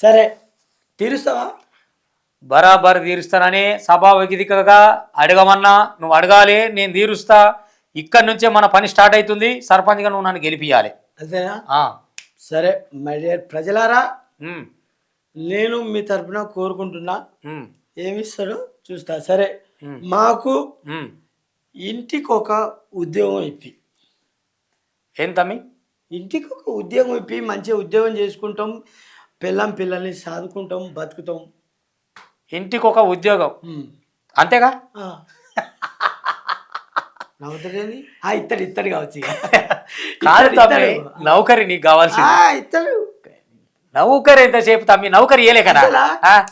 సరే తీరుస్తావా? బరాబర్ తీరుస్తానని సభావేదికగా అడగమన్నా నువ్వు అడగాలి, నేను తీరుస్తా. ఇక్కడి నుంచే మన పని స్టార్ట్ అవుతుంది. సర్పంచ్గా నువ్వు నన్ను గెలిపియాలి. అంతేనా? సరే మై డియర్ ప్రజలారా, నేను మీ తరపున కోరుకుంటున్నా, ఏమిస్తాడో చూస్తా. సరే మాకు ఇంటికి ఒక ఉద్యోగం ఇప్పి. ఏం తమ్మి? ఇంటికి ఒక ఉద్యోగం ఇప్పి మంచిగా ఉద్యోగం చేసుకుంటాం, పిల్లల్ని సాదుకుంటాం, బతుకుతాం. ఇంటికి ఒక ఉద్యోగం అంతేగా? నవ్వుతాడేంది? ఇత్తడు కావచ్చు. కాదు తమ్మి, నౌకరి నీకు కావాల్సి ఇత్తడు. నౌకరి ఎంతసేపు తమ్మి? నౌకరి ఇయ్యలే కదా.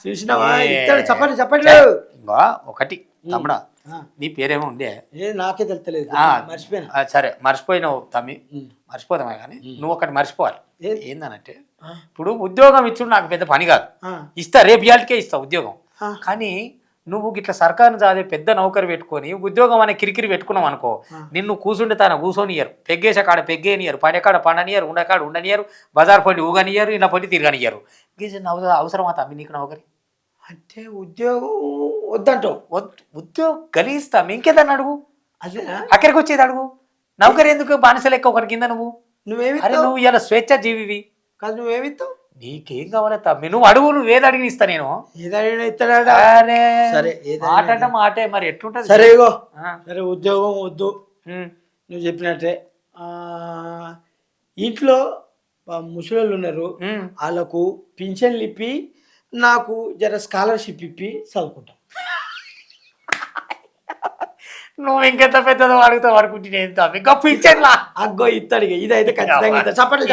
చూసినావా? ఇత్తడు. చెప్పండి. ఒకటి తమ్ముడా, నీ పేరేమో ఉండే? నాకే తెలుస్తలేదు, మర్చిపోయినా. సరే మర్చిపోయినావు తమ్మి, మర్చిపోతామే కానీ నువ్వు ఒకటి మర్చిపోవాలి. ఏందనంటే ఇప్పుడు ఉద్యోగం ఇచ్చుడు నాకు పెద్ద పని కాదు, ఇస్తా, రేపు ఇయాలకే ఇస్తా ఉద్యోగం. కానీ నువ్వు ఇట్లా సర్కారుని చదివే పెద్ద నౌకరి పెట్టుకొని ఉద్యోగం అనే కిరికిరి పెట్టుకున్నావు అనుకో, నిన్ను కూర్చుంటే తాను కూర్చొనియరు, పెగ్గేసే కాడ పెగ్గేనియరు, పడేకాడ పండనియరు, ఉండకాడ ఉండనియరు, బజార్ పండి ఊగనియరు, ఇలా పండి తిరగనియరు. అవసరమా తమ్మి నీకు నౌకరి? అంటే ఉద్యోగం వద్దంటావు? ఉద్యోగం కలిగిస్తాం, ఇంకేదాన్ని అడుగు. అదేనా? అక్కడికి వచ్చేది అడుగు. నౌకరి ఎందుకు? బానిస లెక్క ఒకటి కింద నువ్వేమి? నువ్వు ఇలా స్వేచ్ఛ జీవివి కాదు. నువ్వేమిస్తావు? నీకేం కావాలి తమ్మి? నువ్వు అడుగు, నువ్వు ఏది అడిగిన ఇస్తా నేను. మాట అంటే మాటే, మరి ఎట్లుంటది? సరే ఇగో, సరే ఉద్యోగం వద్దు, నువ్వు చెప్పినట్టే. ఇంట్లో ముసలోళ్ళు ఉన్నారు, వాళ్ళకు పింఛన్లు ఇప్పి నాకు జర స్కాలర్షిప్ ఇప్పి చదువుకుంటా. నువ్వు ఇంకెంత పెద్దదో అడుగుతావు అనుకుంటున్నా. ఇంకా పింఛన్లా అగ్గో ఇత్తడిగా, ఇదైతే ఖచ్చితంగా చెప్పండి.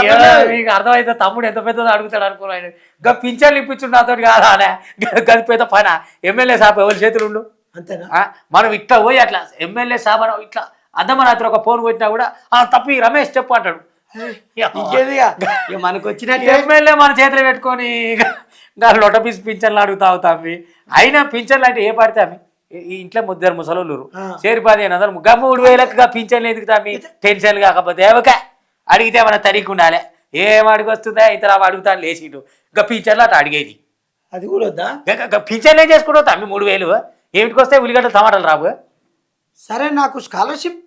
మీకు అర్థమైతే తమ్ముడు ఎంత పెద్దదో అడుగుతాడు అనుకున్నాను. ఇంకా పింఛన్లు ఇప్పించుడు నాతో కాదా? గది పెద్ద పైన ఎమ్మెల్యే సాబ్ ఎవరి చేతులు ఉండు? అంతేనా? మనం ఇట్లా పోయి అట్లా ఎమ్మెల్యే సాబ్ ఇట్లా అద్దమరాత్రి ఒక ఫోన్ కొట్టినా కూడా తప్పి రమేష్ చెప్పు అంటాడు. మనకు వచ్చిన ఎమ్మెల్యే మన చేతులు పెట్టుకొని లొట పీసి పింఛన్లు అడుగుతావు తమ్మి. అయినా పింఛన్లు అంటే ఏ పడితే అవి ఇంట్లో ముద్దరు ముసలోళ్ళు చేరి 1500 3,000గా పింఛన్లు ఎందుకు తమ్మి? టెన్షన్లు కాకపోతే ఏమక అడిగితే మన తరిగి ఉండాలి. ఏం అడిగి వస్తుందా ఇతర అడుగుతాను లేచిండు. ఇంకా పింఛన్లు అట్లా అడిగేది. అది కూడా వద్దా? పింఛన్లు ఏం చేసుకుంటావు తమ్మి? 3,000 ఏమిటికి వస్తే ఉల్లిగడ్డలు టమాటాలు రావు. సరే నాకు స్కాలర్షిప్,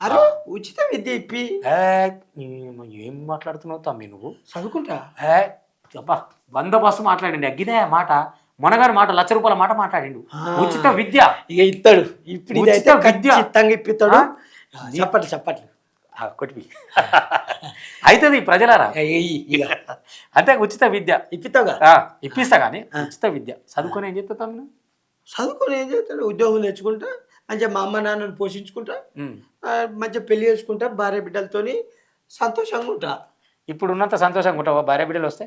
అరే ఉచిత విద్య ఇప్పి. ఏం మాట్లాడుతున్నావు తమ్మి నువ్వు? చదువుకుంటా. అబ్బా 100 బస్సు మాట్లాడండి అగ్గిదే మాట. మొనగారు మాట ₹1,00,000 మాట మాట్లాడిండు. ఉచిత విద్య ఇక ఇస్తాడు. ఇప్పుడు ఉచిత విద్య ఇప్పిస్తాడు. చెప్పట్లు కొట్టి అవుతుంది ప్రజలారా. అంతే ఉచిత విద్య ఇప్పిస్తా. కానీ ఉచిత విద్య చదువుకొని ఏం చేస్తా తమ్మి? చదువుకొని ఏం చేస్తాడు? ఉద్యోగం తెచ్చుకుంటా, మంచిగా మా అమ్మ నాన్నని పోషించుకుంటా, మంచిగా పెళ్లి చేసుకుంటా, భార్య బిడ్డలతోని సంతోషంగా ఉంటా. ఇప్పుడు ఉన్నంత సంతోషంగా ఉంటావా భార్య బిడ్డలు వస్తే?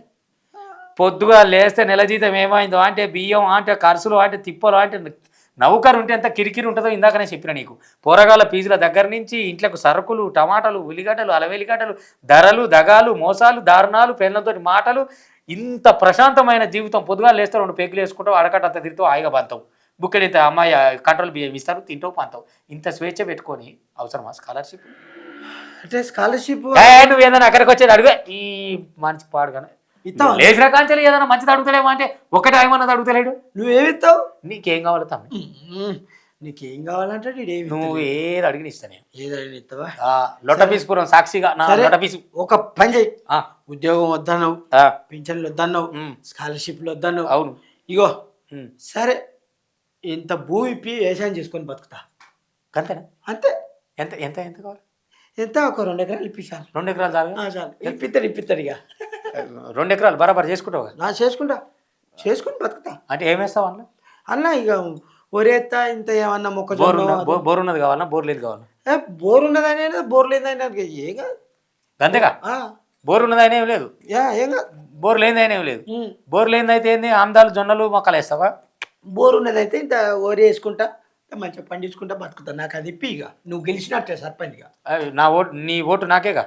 పొద్దుగా లేస్తే నెల జీతం ఏమైందో అంటే బియ్యం అంటే ఖర్చులు అంటే తిప్పలు అంటే నౌకరు ఉంటే ఎంత కిరికిరి ఉంటుందో ఇందాకనే చెప్పిన నీకు. పోరగాళ్ళ ఫీజుల దగ్గర నుంచి ఇంట్లోకి సరుకులు, టమాటాలు, ఉల్లిగడ్డలు, అలవెల్లిగడ్డలు, ధరలు, దగాలు, మోసాలు, దారుణాలు, పెళ్ళతోటి మాటలు. ఇంత ప్రశాంతమైన జీవితం. పొద్దుగా లేస్తే 2 పెగ్గులు వేసుకుంటావు, అడకట్టంత తిరుగుతావు, హాయిగా బంతావు, బుక్కడి ఇంత అమ్మాయి కంట్రోల్ బియ్యం ఇస్తారు, తింటావు, పంతావు. ఇంత స్వేచ్ఛ పెట్టుకొని అవసరమా స్కాలర్షిప్? అంటే స్కాలర్షిప్ నువ్వు ఏదైనా అక్కడికి వచ్చేది అడిగే ఈ మంచి పాడుగానే లేచిన కాంచెలు ఏదైనా మంచిది అడుగుతలేమో అంటే ఒకటి ఏమన్నది అడుగుతలేడు. నువ్వేమిస్తావు? నీకేం కావాలి తమ్మి? నీకేం కావాలంటే నువ్వు ఏది అడిగిన ఇస్తానే. ఏది అడిగిన ఇస్తావా? లొటపీసుపురం సాక్షిగా ఒక పని చెయ్యి. ఉద్యోగం వద్దన్నావు, పింఛన్లు వద్దన్నావు, స్కాలర్షిప్లు వద్దన్నావు. అవును. ఇగో సరే ఇంత భూమి ఇప్పి వ్యవసాయం చేసుకొని బతుకుతా. అంతేనా? అంతే. ఎంత ఎంత ఎంత కావాలి? ఎంత? ఒక 2 ఎకరాలు ఇప్పించాలి. 2 ఎకరాలు చాలు. ఇప్పిస్తాడు ఇక 2 ఎకరాలు బరాబర్ చేసుకుంటావు? చేసుకుని బతుకుతా. అంటే ఏమేస్తావు అన్న? అన్న ఇక ఒరేత్తా ఇంత ఏమన్నా మొక్కజొన్న. బోర్ ఉన్నది కావాలన్నా బోర్ లేదు కావాలన్నా? బోర్ ఉన్నదని బోర్ లేదని ఏం కాదు. అంతేగా? బోర్ ఉన్నదైనా ఏం లేదు, ఏం కాదు. బోర్ లేనిదైనా ఏం లేదు. బోర్ లేనిదైతే ఏంది? ఆమ్దాలు, జొన్నలు, మొక్కలు వేస్తావా? బోర్ ఉన్నదైతే ఇంత ఓరి వేసుకుంటా, మంచిగా పండించుకుంటా బతుకుతా. నాకు అది ఇప్పి ఇక నువ్వు గెలిచినట్టే సర్పంచ్గా. నా ఓటు, నీ ఓటు నాకేగా?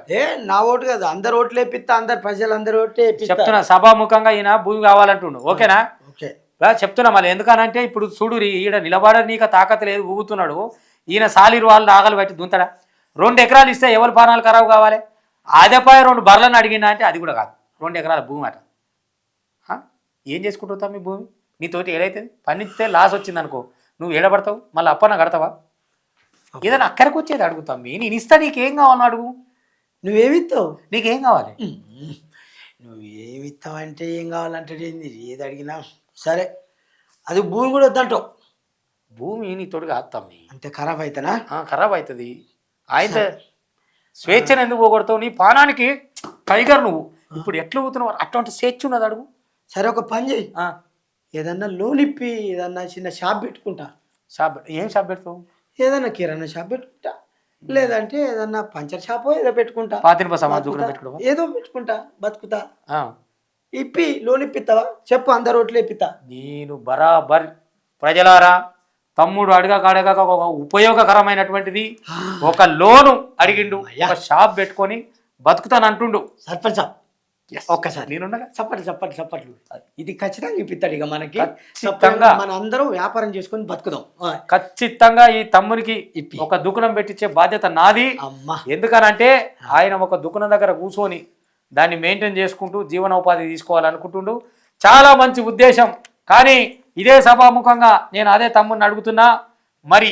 నా ఓటు కాదు, అందరు ఓట్లు వేపిస్తా, అందరు ప్రజలు అందరు ఓట్లు చెప్తున్నా. సభాముఖంగా ఈయన భూమి కావాలంటుండు. ఓకేనా? ఓకే చెప్తున్నా. మళ్ళీ ఎందుకనంటే ఇప్పుడు చూడు, ఈడ నిలబడనీక తాకత లేదు, ఊగుతున్నాడు. ఈయన సాలీరు వాళ్ళు నాగలు బట్టి దుంతడా? 2 ఎకరాలు ఇస్తే ఎవరి పానాలు ఖరాబు కావాలి? అదేపాయ 2 బర్లను అడిగినా అంటే అది కూడా కాదు. 2 ఎకరాల భూమి అట. ఏం చేసుకుంటావు తమ్మి భూమి నీతోటి ఏడైతుంది పనిస్తే లాస్ వచ్చింది అనుకో నువ్వు ఏడబడతావు మళ్ళీ అప్పన కడతావా ఏదైనా అక్కడికి వచ్చేది అడుగు తమ్మి నేను ఇస్తా నీకేం కావాలని అడుగు నువ్వేమిస్తావు? నీకేం కావాలి నువ్వేమిస్తావంటే ఏం కావాలంటే ఏంది ఏది అడిగినా సరే, అది భూమి కూడా వద్దంటావు. భూమి నీతోటి కాదు తమ్మి, అంటే ఖరాబ్ అవుతానా? ఖరాబ్ అవుతుంది. అయితే స్వేచ్ఛను ఎందుకు పోగొడతావు? నీ పానానికి టైగర్ నువ్వు ఇప్పుడు ఎట్లా పోతున్నావు అటువంటి స్వేచ్ఛ ఉన్నది అడుగు. సరే ఒక పని చేయి, ఏదన్నా లోన్ ఇప్పి ఏదన్నా చిన్న షాప్ పెట్టుకుంటా. షాప్ ఏం షాప్ పెడతావు? ఏదన్నా కిరాణా షాప్ పెట్టుకుంటా, లేదంటే ఏదన్నా పంచర్ షాప్ ఏదో పెట్టుకుంటా, ఏదో పెట్టుకుంటా, బతుకుతా. ఇప్పి లోన్ ఇప్పిస్తావా చెప్పు, అందరు రోడ్లు ఇప్పిస్తా. నేను బరాబర్ ప్రజలారా తమ్ముడు అడగక ఒక ఉపయోగకరమైనటువంటిది ఒక లోను అడిగిండు, ఒక షాప్ పెట్టుకొని బతుకుతాను అంటుండు సర్పంచ్ సాబ్. ఒక్కసారి నేనుండగా చప్పట్లు ఇది ఖచ్చితంగా ఇప్పిస్తాడు. ఇక మనకి మన అందరం వ్యాపారం చేసుకొని బతుకుదాం. ఖచ్చితంగా ఈ తమ్మునికి ఒక దుకాణం పెట్టించే బాధ్యత నాది. ఎందుకనంటే ఆయన ఒక దుకాణం దగ్గర కూర్చొని దాన్ని మెయింటైన్ చేసుకుంటూ జీవనోపాధి తీసుకోవాలనుకుంటుండు. చాలా మంచి ఉద్దేశం. కానీ ఇదే సభాముఖంగా నేను అదే తమ్ముడిని అడుగుతున్నా, మరి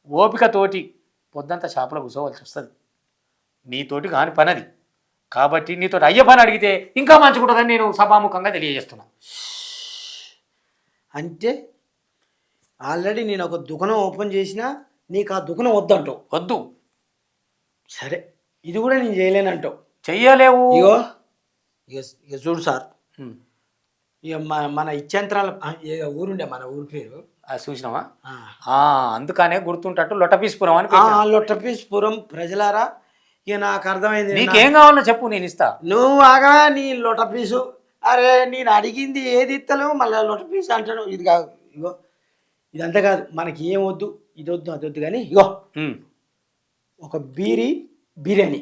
ఓపికతోటి పొద్దంతా షాపులో కూర్చోవలసి వస్తుంది. నీతోటి కాని పనది కాబట్టి నీతో అయ్యే పని అడిగితే ఇంకా మంచిగుంటుందని నేను సభాముఖంగా తెలియజేస్తున్నా. అంటే ఆల్రెడీ నేను ఒక దుకాణం ఓపెన్ చేసినా నీకు ఆ దుకాణం వద్దంటావు. వద్దు. సరే ఇది కూడా నేను చేయలేనంటావు. చెయ్యలేవు. ఇక చూడు సార్, ఇక మన ఇచ్చంత్రాల ఊరుండే మన ఊరి పేరు చూసినావా? అందుకనే గుర్తుంటట్టు లొట్టపీసుపురం అని. లొట్టపీసుపురం ప్రజలారా, ఇక నాకు అర్థమైంది. నీకేం కావాలో చెప్పు, నేను ఇస్తా. నువ్వు ఆగా నీ లొట్టపీసు. అరే నేను అడిగింది ఏది ఇస్తలేవు, మళ్ళీ లొట్టపీసు అంటాను. ఇది కాదు, ఇగో ఇదంతా కాదు, మనకి ఏం వద్దు, ఇది వద్దు అది వద్దు, కానీ ఇగో ఒక బిర్యానీ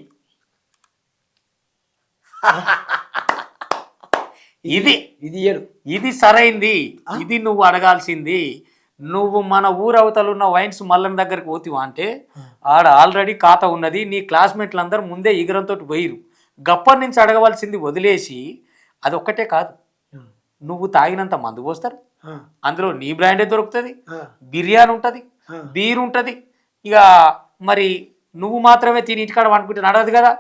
ఇది సరైంది. ఇది నువ్వు అడగాల్సింది. నువ్వు మన ఊరవతలున్న వైన్స్ మల్లన్ దగ్గరికి పోతివా అంటే ఆడ ఆల్రెడీ ఖాతా ఉన్నది. నీ క్లాస్మేట్లు అందరూ ముందే ఎగురంతో పోయిరు. గప్పటి నుంచి అడగవలసింది వదిలేసి అదొక్కటే కాదు, నువ్వు తాగినంత మందు పోస్తారు, అందులో నీ బ్రాండే దొరుకుతుంది, బిర్యానీ ఉంటుంది, బీర్ ఉంటుంది. ఇక మరి నువ్వు మాత్రమే తిని ఇంటికాడ అనుకుంటే నడదు కదా.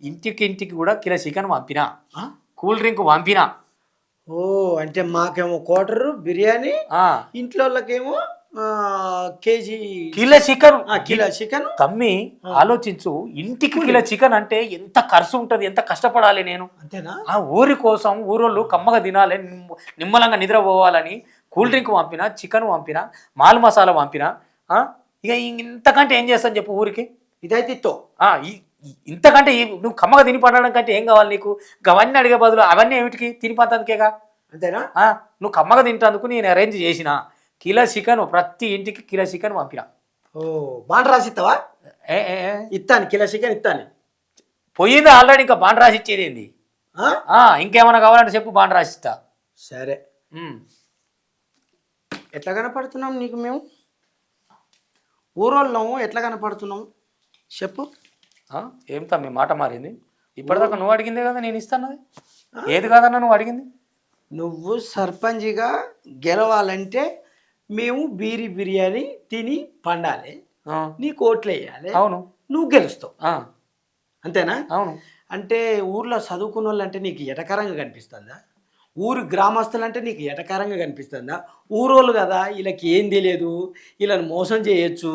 ఇంటికి కూడా కిలో చికెన్ పంపినా, కూల్ డ్రింక్ పంపినా. ఓ అంటే మాకేమో క్వార్టర్ బిర్యానీ, ఇంట్లో వాళ్ళకేమో కిలో చికెన్. తమ్మి ఆలోచించు, ఇంటికి కిలో చికెన్ అంటే ఎంత ఖర్చు ఉంటది, ఎంత కష్టపడాలి నేను. అంతేనా? ఆ ఊరి కోసం ఊరోళ్ళు కమ్మగా తినాలి, నిమ్మలంగా నిద్రపోవాలని కూల్ డ్రింక్ పంపినా, చికెన్ పంపినా, మాల్ మసాలా పంపినా. ఇక ఇంతకంటే ఏం చేస్తాను చెప్పు ఊరికి? ఇదైతే ఇంతకంటే నువ్వు కమ్మగా తిని పడడం కంటే ఏం కావాలి నీకు? అవన్నీ అడిగే బదులు అవన్నీ ఏమిటికి తిని పంతందుకేగా. అంతేనా? నువ్వు కమ్మగా తింటందుకు నేను అరేంజ్ చేసిన కిలో చికెన్, ప్రతి ఇంటికి కిలో చికెన్ పంపిన. ఓ బాండ్ రాసిస్తావా? ఇస్తాను, కిలో చికెన్ ఇస్తాను. పోయింది ఆల్రెడీ, ఇంకా బాండ్ రాసి ఇచ్చేది ఏంది? ఇంకేమైనా కావాలంటే చెప్పు, బాండ్ రాసిస్తా. సరే, ఎట్లా కనపడుతున్నాం నీకు? మేము ఊరోళ్ళము ఎట్లా కనపడుతున్నాం చెప్పు. ఏం తమ్మి మాట మారింది? ఇప్పటిదాకా నువ్వు అడిగిందే కదా నేను ఇస్తాను. ఏది కాదన్నా నువ్వు అడిగింది? నువ్వు సర్పంచ్గా గెలవాలంటే మేము బిర్యానీ తిని పండాలి, నీకు ఓట్లు వేయాలి. అవును, నువ్వు గెలుస్తావు. అంతేనా? అవును. అంటే ఊర్లో చదువుకున్న వాళ్ళు అంటే నీకు ఎటకారంగా కనిపిస్తుందా? ఊరు గ్రామస్తులు అంటే నీకు ఎటకారంగా కనిపిస్తుందా? ఊరోళ్ళు కదా, వీళ్ళకి ఏం తెలియదు, వీళ్ళని మోసం చేయొచ్చు,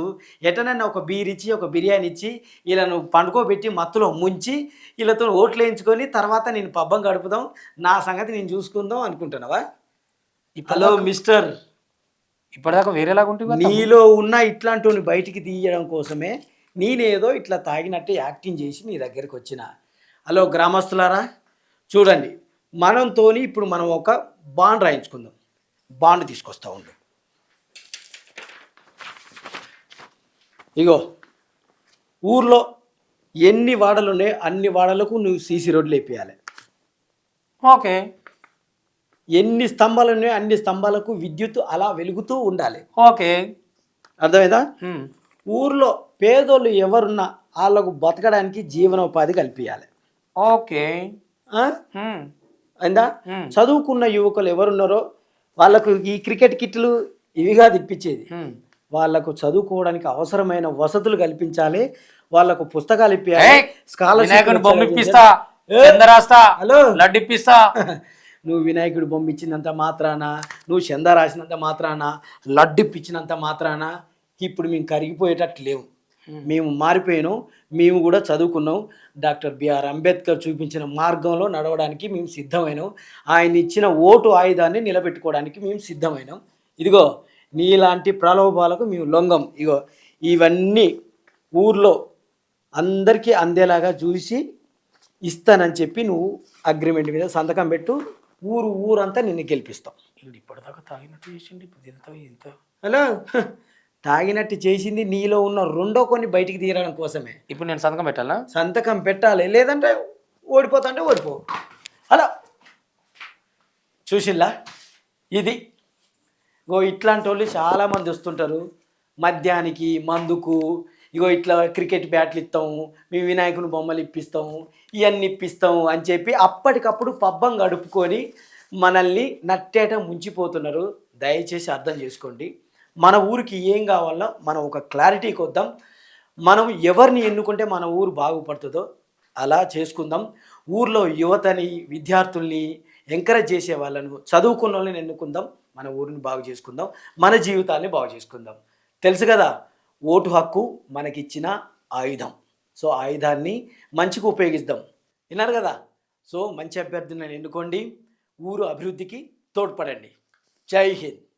ఎటనన్నా ఒక బీర్ ఇచ్చి ఒక బిర్యానీ ఇచ్చి వీళ్ళను పండుకోబెట్టి మత్తులో ముంచి వీళ్ళతో ఓట్లు వేయించుకొని తర్వాత నేను పబ్బం గడుపుదాం, నా సంగతి నేను చూసుకుందాం అనుకుంటున్నావా? హలో మిస్టర్, ఇప్పటిదాకా వేరేలాగా ఉంటుంది. నీలో ఉన్న ఇట్లాంటి బయటికి తీయడం కోసమే నేనేదో ఇట్లా తాగినట్టు యాక్టింగ్ చేసి నీ దగ్గరికి వచ్చిన. హలో గ్రామస్తులారా, చూడండి, మనంతో ఇప్పుడు మనం ఒక బాండ్ రాయించుకుందాం. బాండ్ తీసుకొస్తా ఉండు. ఇగో ఊర్లో ఎన్ని వాడలు ఉన్నాయో అన్ని వాడలకు నువ్వు సీసీ రోడ్లు వేపియాలి. ఓకే. ఎన్ని స్తంభాలు ఉన్నాయో అన్ని స్తంభాలకు విద్యుత్ అలా వెలుగుతూ ఉండాలి. ఓకే, అర్థమైందా? ఊర్లో పేదోళ్ళు ఎవరున్నా వాళ్ళకు బతకడానికి జీవనోపాధి కల్పించాలి. ఓకే. అయిందా? చదువుకున్న యువకులు ఎవరున్నారో వాళ్ళకు ఈ క్రికెట్ కిట్లు ఇవిగా ఇప్పించేది. వాళ్ళకు చదువుకోవడానికి అవసరమైన వసతులు కల్పించాలి, వాళ్ళకు పుస్తకాలు ఇప్పించాలి, వినాయకుని బొమ్మ స్కాలర్షిప్. ఇప్పిస్తా, చందా రాస్తా, హలో, లడ్డు ఇప్పిస్తా. నువ్వు వినాయకుడు బొమ్మ ఇచ్చినంత మాత్రాన, నువ్వు చందా రాసినంత మాత్రాన, లడ్డు ఇప్పించినంత మాత్రాన ఇప్పుడు మేము కరిగిపోయేటట్టు లేవు. మేము మారిపోయాను, మేము కూడా చదువుకున్నాం. డాక్టర్ బిఆర్ అంబేద్కర్ చూపించిన మార్గంలో నడవడానికి మేము సిద్ధమైనాం. ఆయన ఇచ్చిన ఓటు ఆయుధాన్ని నిలబెట్టుకోవడానికి మేము సిద్ధమైనాం. ఇదిగో నీలాంటి ప్రలోభాలకు మేము లొంగం. ఇగో ఇవన్నీ ఊర్లో అందరికీ అందేలాగా చూసి ఇస్తానని చెప్పి నువ్వు అగ్రిమెంట్ మీద సంతకం పెట్టు. ఊరంతా నిన్ను గెలిపిస్తాం. ఇప్పటిదాకా తాగినట్టు చేసిండు, ఇప్పుడు ఇంత హలో, తాగినట్టు చేసింది నీలో ఉన్న రెండో కొన్ని బయటికి తీయడం కోసమే. ఇప్పుడు నేను సంతకం పెట్టాలా? సంతకం పెట్టాలి, లేదంటే ఓడిపోతాంటే ఓడిపో. హలో చూసిల్లా, ఇది ఇగో ఇట్లాంటి వాళ్ళు చాలామంది వస్తుంటారు. మద్యానికి, మందుకు, ఇగో ఇట్లా క్రికెట్ బ్యాట్లు ఇస్తాము, మేము వినాయకుని బొమ్మలు ఇప్పిస్తాము, ఇవన్నీ ఇప్పిస్తాము అని చెప్పి అప్పటికప్పుడు పబ్బం గడుపుకొని మనల్ని నట్టేట ముంచిపోతున్నారు. దయచేసి అర్థం చేసుకోండి. మన ఊరికి ఏం కావాలో మనం ఒక క్లారిటీకి వద్దాం. మనం ఎవరిని ఎన్నుకుంటే మన ఊరు బాగుపడుతుందో అలా చేసుకుందాం. ఊర్లో యువతని, విద్యార్థుల్ని ఎంకరేజ్ చేసే వాళ్ళను, చదువుకున్న వాళ్ళని ఎన్నుకుందాం. మన ఊరిని బాగు చేసుకుందాం, మన జీవితాన్ని బాగు చేసుకుందాం. తెలుసు కదా, ఓటు హక్కు మనకిచ్చిన ఆయుధం. సో ఆయుధాన్ని మంచిగా ఉపయోగిద్దాం. విన్నారు కదా? సో మంచి అభ్యర్థిని ఎన్నుకోండి, ఊరు అభివృద్ధికి తోడ్పడండి. జై హింద్.